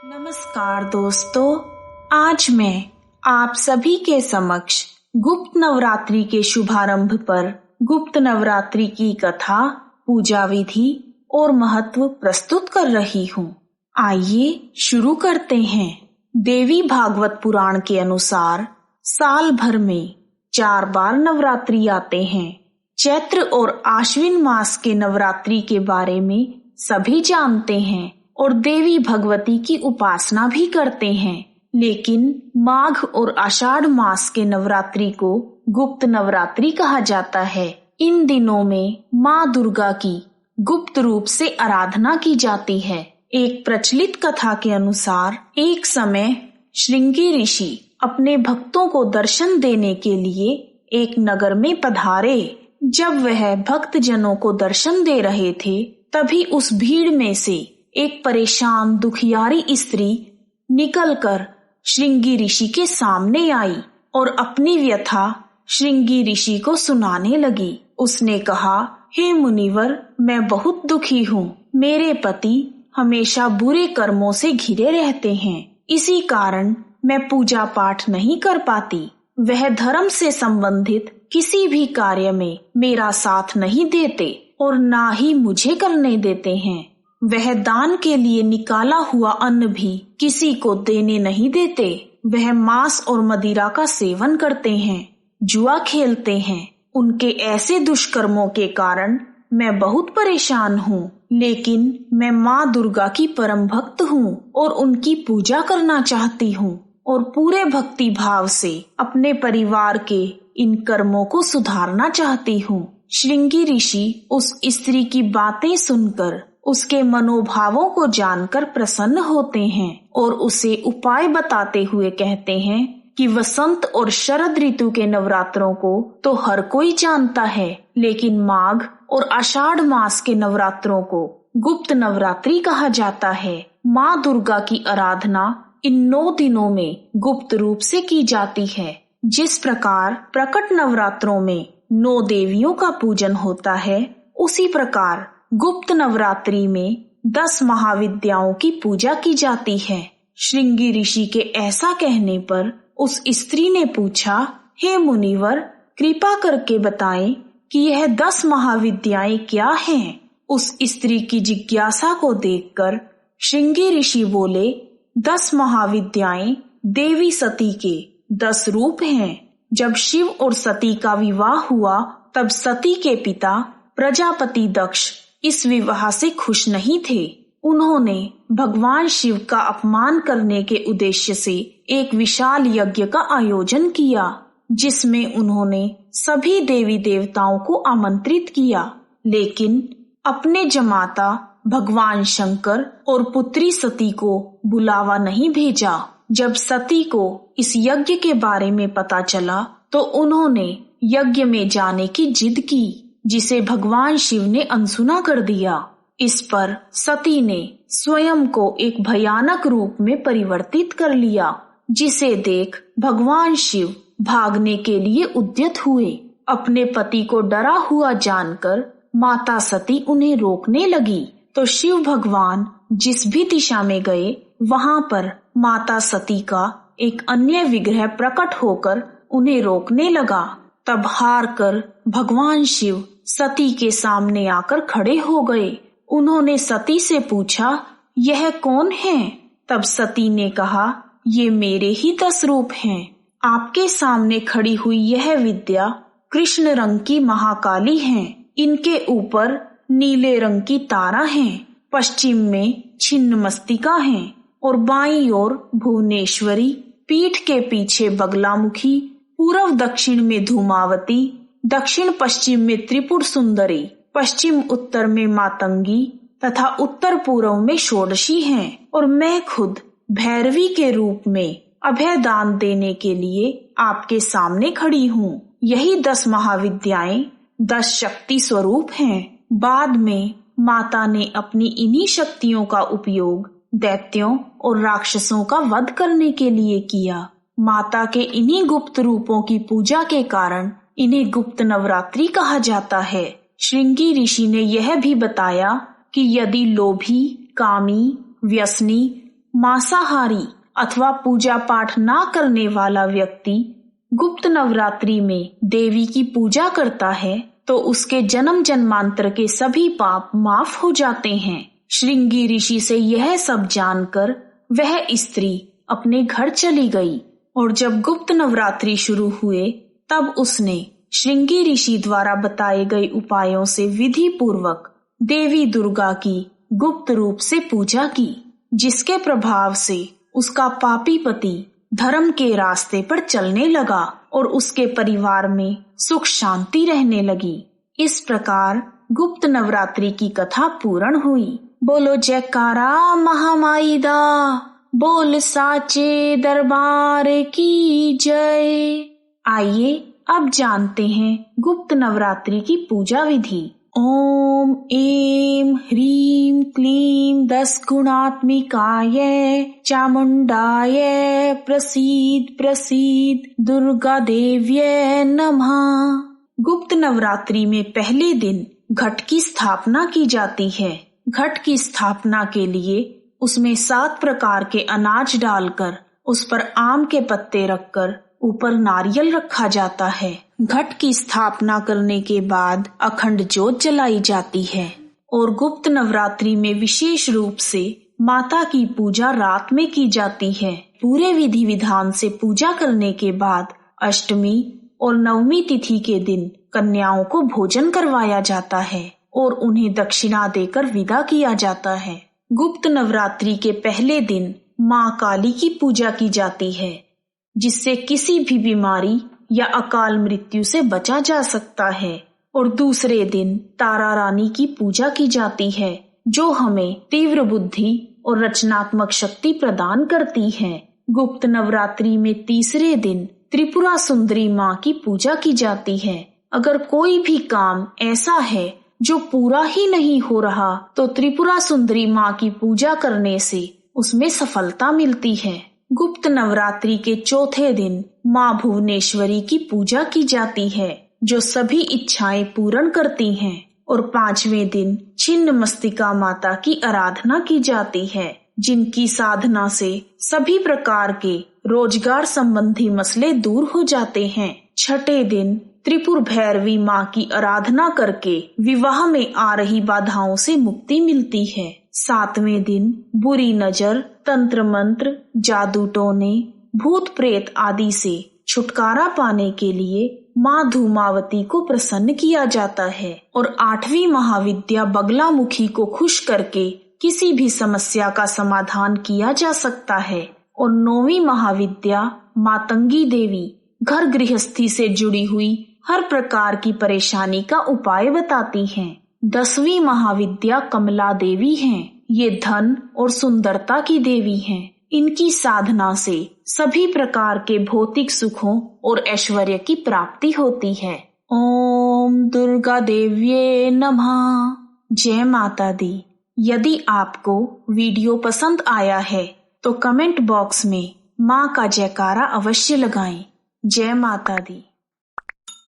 नमस्कार दोस्तों, आज मैं आप सभी के समक्ष गुप्त नवरात्रि के शुभारंभ पर गुप्त नवरात्रि की कथा, पूजा विधि और महत्व प्रस्तुत कर रही हूँ। आइए शुरू करते हैं। देवी भागवत पुराण के अनुसार साल भर में 4 बार नवरात्रि आते हैं। चैत्र और आश्विन मास के नवरात्रि के बारे में सभी जानते हैं और देवी भगवती की उपासना भी करते हैं, लेकिन माघ और आषाढ़ मास के नवरात्रि को गुप्त नवरात्रि कहा जाता है। इन दिनों में माँ दुर्गा की गुप्त रूप से आराधना की जाती है। एक प्रचलित कथा के अनुसार एक समय श्रृंगी ऋषि अपने भक्तों को दर्शन देने के लिए एक नगर में पधारे। जब वह भक्त जनों को दर्शन दे रहे थे, तभी उस भीड़ में से एक परेशान दुखियारी स्त्री निकलकर श्रृंगी ऋषि के सामने आई और अपनी व्यथा श्रृंगी ऋषि को सुनाने लगी। उसने कहा, हे मुनिवर, मैं बहुत दुखी हूँ। मेरे पति हमेशा बुरे कर्मों से घिरे रहते हैं। इसी कारण मैं पूजा पाठ नहीं कर पाती। वह धर्म से संबंधित किसी भी कार्य में मेरा साथ नहीं देते और ना ही मुझे करने देते हैं। वह दान के लिए निकाला हुआ अन्न भी किसी को देने नहीं देते। वह मांस और मदिरा का सेवन करते हैं, जुआ खेलते हैं। उनके ऐसे दुष्कर्मों के कारण मैं बहुत परेशान हूँ, लेकिन मैं माँ दुर्गा की परम भक्त हूँ और उनकी पूजा करना चाहती हूँ और पूरे भक्ति भाव से अपने परिवार के इन कर्मों को सुधारना चाहती हूँ। श्रृंगी ऋषि उस स्त्री की बातें सुनकर उसके मनोभावों को जानकर प्रसन्न होते हैं और उसे उपाय बताते हुए कहते हैं कि वसंत और शरद ऋतु के नवरात्रों को तो हर कोई जानता है, लेकिन माघ और आषाढ़ मास के नवरात्रों को गुप्त नवरात्रि कहा जाता है। माँ दुर्गा की आराधना इन 9 दिनों में गुप्त रूप से की जाती है। जिस प्रकार प्रकट नवरात्रों में 9 देवियों का पूजन होता है, उसी प्रकार गुप्त नवरात्रि में 10 महाविद्याओं की पूजा की जाती है। श्रृंगी ऋषि के ऐसा कहने पर उस स्त्री ने पूछा, हे मुनिवर, कृपा करके बताएं कि यह 10 महाविद्याएं क्या हैं? उस स्त्री की जिज्ञासा को देखकर श्रृंगी ऋषि बोले, 10 महाविद्याएं देवी सती के 10 रूप हैं। जब शिव और सती का विवाह हुआ, तब सती के पिता प्रजापति दक्ष इस विवाह से खुश नहीं थे। उन्होंने भगवान शिव का अपमान करने के उद्देश्य से एक विशाल यज्ञ का आयोजन किया, जिसमें उन्होंने सभी देवी देवताओं को आमंत्रित किया, लेकिन अपने जमाता भगवान शंकर और पुत्री सती को बुलावा नहीं भेजा। जब सती को इस यज्ञ के बारे में पता चला, तो उन्होंने यज्ञ में जाने की जिद की, जिसे भगवान शिव ने अनसुना कर दिया। इस पर सती ने स्वयं को एक भयानक रूप में परिवर्तित कर लिया, जिसे देख भगवान शिव भागने के लिए उद्यत हुए। अपने पति को डरा हुआ जानकर माता सती उन्हें रोकने लगी, तो शिव भगवान जिस भी दिशा में गए, वहां पर माता सती का एक अन्य विग्रह प्रकट होकर उन्हें रोकने लगा। तब हार कर भगवान शिव सती के सामने आकर खड़े हो गए। उन्होंने सती से पूछा, यह कौन है? तब सती ने कहा, ये मेरे ही 10 रूप हैं। आपके सामने खड़ी हुई यह विद्या कृष्ण रंग की महाकाली है। इनके ऊपर नीले रंग की तारा है, पश्चिम में छिन्नमस्तिका है और बाईं ओर भुवनेश्वरी, पीठ के पीछे बगलामुखी, पूर्व दक्षिण में धूमावती, दक्षिण पश्चिम में त्रिपुर सुंदरी, पश्चिम उत्तर में मातंगी तथा उत्तर पूर्व में षोडशी हैं और मैं खुद भैरवी के रूप में अभय दान देने के लिए आपके सामने खड़ी हूँ। यही 10 महाविद्याएं 10 शक्ति स्वरूप हैं। बाद में माता ने अपनी इन्हीं शक्तियों का उपयोग दैत्यों और राक्षसों का वध करने के लिए किया। माता के इन्हीं गुप्त रूपों की पूजा के कारण इन्हें गुप्त नवरात्रि कहा जाता है। श्रृंगी ऋषि ने यह भी बताया कि यदि लोभी, कामी, व्यसनी, मांसाहारी अथवा पूजा पाठ ना करने वाला व्यक्ति गुप्त नवरात्रि में देवी की पूजा करता है तो उसके जन्म जन्मांतर के सभी पाप माफ हो जाते हैं। श्रृंगी ऋषि से यह सब जानकर वह स्त्री अपने घर चली गई और जब गुप्त नवरात्रि शुरू हुए तब उसने श्रृंगी ऋषि द्वारा बताए गए उपायों से विधि पूर्वक देवी दुर्गा की गुप्त रूप से पूजा की, जिसके प्रभाव से उसका पापी पति धर्म के रास्ते पर चलने लगा और उसके परिवार में सुख शांति रहने लगी। इस प्रकार गुप्त नवरात्रि की कथा पूर्ण हुई। बोलो जयकारा महामाई दा, बोल साचे दरबार की जय। आइए अब जानते हैं गुप्त नवरात्रि की पूजा विधि। ओम ऐं ह्रीं क्लीं 10 गुणात्मिकाय चामुंडाय प्रसीद प्रसीद दुर्गा देव्यै नमः। गुप्त नवरात्रि में पहले दिन घट की स्थापना की जाती है। घट की स्थापना के लिए उसमें 7 प्रकार के अनाज डालकर उस पर आम के पत्ते रखकर ऊपर नारियल रखा जाता है। घट की स्थापना करने के बाद अखंड ज्योत जलाई जाती है और गुप्त नवरात्रि में विशेष रूप से माता की पूजा रात में की जाती है। पूरे विधि विधान से पूजा करने के बाद अष्टमी और नवमी तिथि के दिन कन्याओं को भोजन करवाया जाता है और उन्हें दक्षिणा देकर विदा किया जाता है। गुप्त नवरात्रि के पहले दिन माँ काली की पूजा की जाती है, जिससे किसी भी बीमारी या अकाल मृत्यु से बचा जा सकता है। और दूसरे दिन तारा रानी की पूजा की जाती है, जो हमें तीव्र बुद्धि और रचनात्मक शक्ति प्रदान करती है। गुप्त नवरात्रि में तीसरे दिन त्रिपुरा सुंदरी माँ की पूजा की जाती है। अगर कोई भी काम ऐसा है जो पूरा ही नहीं हो रहा तो त्रिपुरा सुंदरी माँ की पूजा करने से उसमें सफलता मिलती है। गुप्त नवरात्रि के चौथे दिन माँ भुवनेश्वरी की पूजा की जाती है, जो सभी इच्छाएं पूर्ण करती हैं। और 5वें दिन छिन्न मस्तिका माता की आराधना की जाती है, जिनकी साधना से सभी प्रकार के रोजगार संबंधी मसले दूर हो जाते हैं। 6ठे दिन त्रिपुर भैरवी माँ की आराधना करके विवाह में आ रही बाधाओं से मुक्ति मिलती है। 7वें दिन बुरी नजर, तंत्र मंत्र, जादू टोने, भूत प्रेत आदि से छुटकारा पाने के लिए माँ धूमावती को प्रसन्न किया जाता है। और 8वीं महाविद्या बगलामुखी को खुश करके किसी भी समस्या का समाधान किया जा सकता है। और 9वीं महाविद्या मातंगी देवी घर गृहस्थी से जुड़ी हुई हर प्रकार की परेशानी का उपाय बताती हैं। 10वीं महाविद्या कमला देवी हैं। ये धन और सुंदरता की देवी हैं। इनकी साधना से सभी प्रकार के भौतिक सुखों और ऐश्वर्य की प्राप्ति होती है। ओम दुर्गा देव्ये नमः। जय माता दी। यदि आपको वीडियो पसंद आया है तो कमेंट बॉक्स में माँ का जयकारा अवश्य लगाएं। जय माता दी।